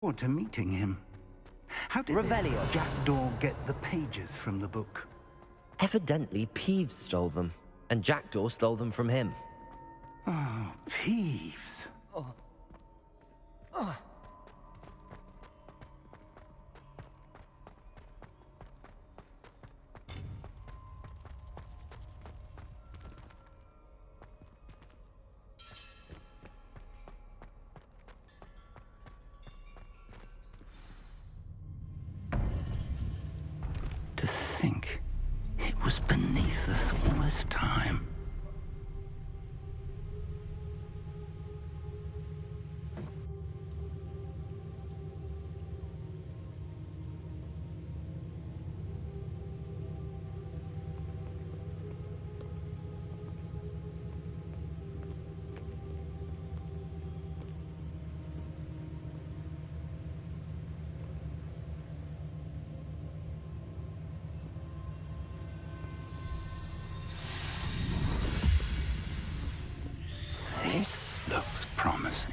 forward to meeting him. How did Revelio. this jackdaw get the pages from the book? Evidently, Peeves stole them, and Jackdaw stole them from him. Oh, Peeves. To think it was beneath us all this time. This looks promising.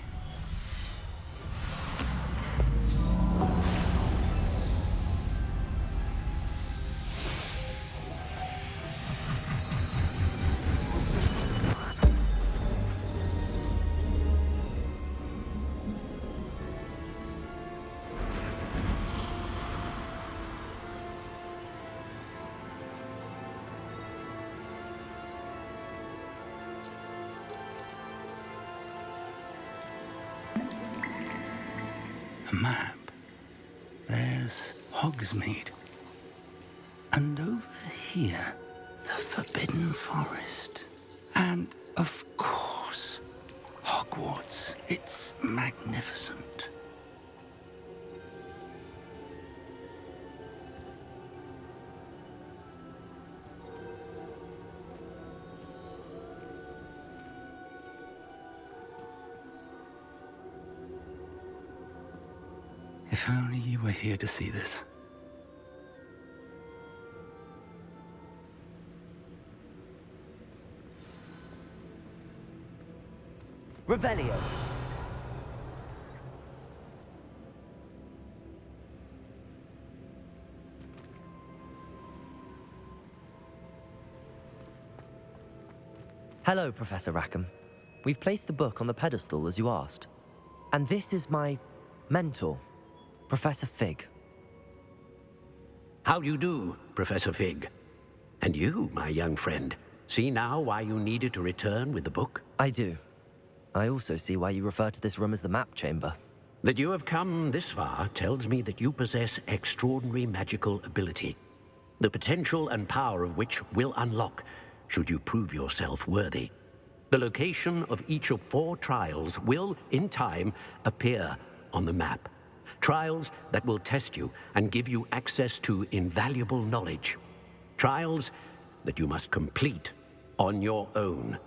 A map. There's Hogsmeade. And over here, the Forbidden Forest. And, of course, Hogwarts. It's magnificent. If only you were here to see this. Revelio. Hello, Professor Rackham. We've placed the book on the pedestal as you asked. And this is my mentor, Professor Fig. How do you do, Professor Fig? And you, my young friend, see now why you needed to return with the book? I do. I also see why you refer to this room as the map chamber. That you have come this far tells me that you possess extraordinary magical ability, the potential and power of which will unlock should you prove yourself worthy. The location of each of 4 trials will, in time, appear on the map. Trials that will test you and give you access to invaluable knowledge. Trials that you must complete on your own.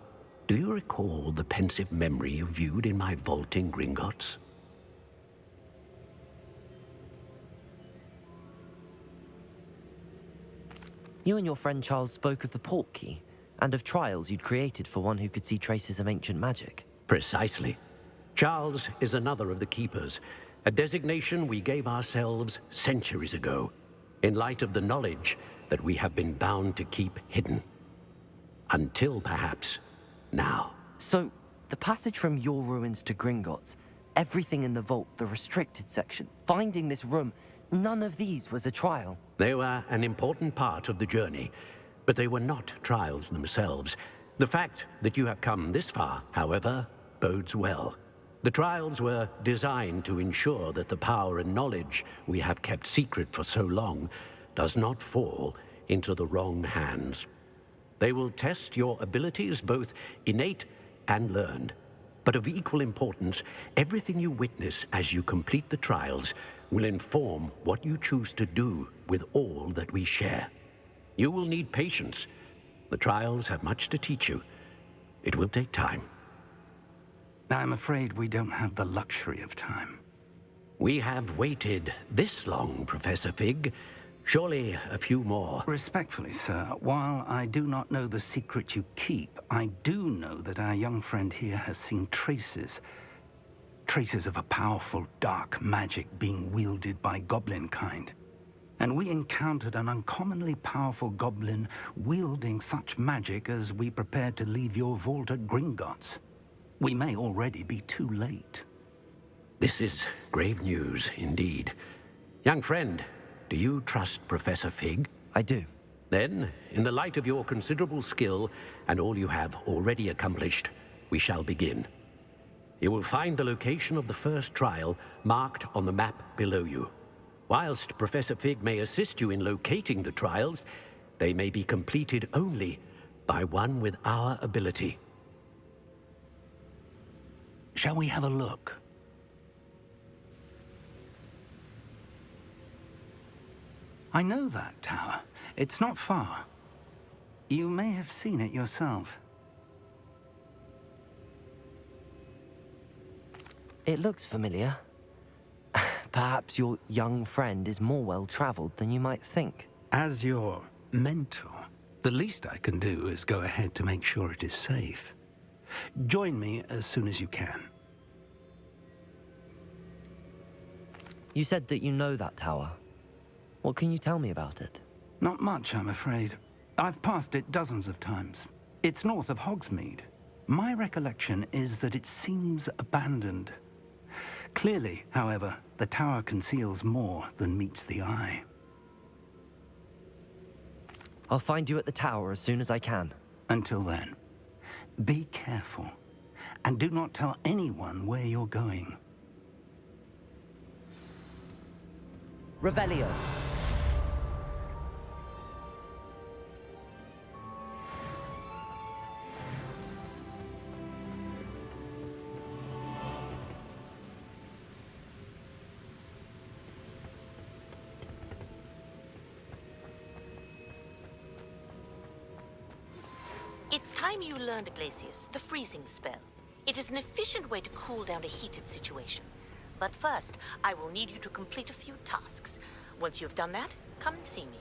Do you recall the pensive memory you viewed in my vault in Gringotts? You and your friend Charles spoke of the portkey, and of trials you'd created for one who could see traces of ancient magic. Precisely. Charles is another of the Keepers, a designation we gave ourselves centuries ago, in light of the knowledge that we have been bound to keep hidden. Until, perhaps, now. So, the passage from your ruins to Gringotts, everything in the vault, the restricted section, finding this room, none of these was a trial. They were an important part of the journey, but they were not trials themselves. The fact that you have come this far, however, bodes well. The trials were designed to ensure that the power and knowledge we have kept secret for so long does not fall into the wrong hands. They will test your abilities, both innate and learned. But of equal importance, everything you witness as you complete the trials will inform what you choose to do with all that we share. You will need patience. The trials have much to teach you. It will take time. I'm afraid we don't have the luxury of time. We have waited this long, Professor Fig. Surely a few more. Respectfully, sir, while I do not know the secret you keep, I do know that our young friend here has seen traces traces of a powerful dark magic being wielded by goblin kind. And we encountered an uncommonly powerful goblin wielding such magic as we prepared to leave your vault at Gringotts. We may already be too late. This is grave news indeed. Young friend, do you trust Professor Fig? I do. Then, in the light of your considerable skill and all you have already accomplished, we shall begin. You will find the location of the first trial marked on the map below you. Whilst Professor Fig may assist you in locating the trials, they may be completed only by one with our ability. Shall we have a look? I know that tower. It's not far. You may have seen it yourself. It looks familiar. Perhaps your young friend is more well-traveled than you might think. As your mentor, the least I can do is go ahead to make sure it is safe. Join me as soon as you can. You said that you know that tower. What can you tell me about it? Not much, I'm afraid. I've passed it dozens of times. It's north of Hogsmeade. My recollection is that it seems abandoned. Clearly, however, the tower conceals more than meets the eye. I'll find you at the tower as soon as I can. Until then, be careful, and do not tell anyone where you're going. Revelio. It's time you learned Glacius, the freezing spell. It is an efficient way to cool down a heated situation. But first, I will need you to complete a few tasks. Once you've done that, come and see me.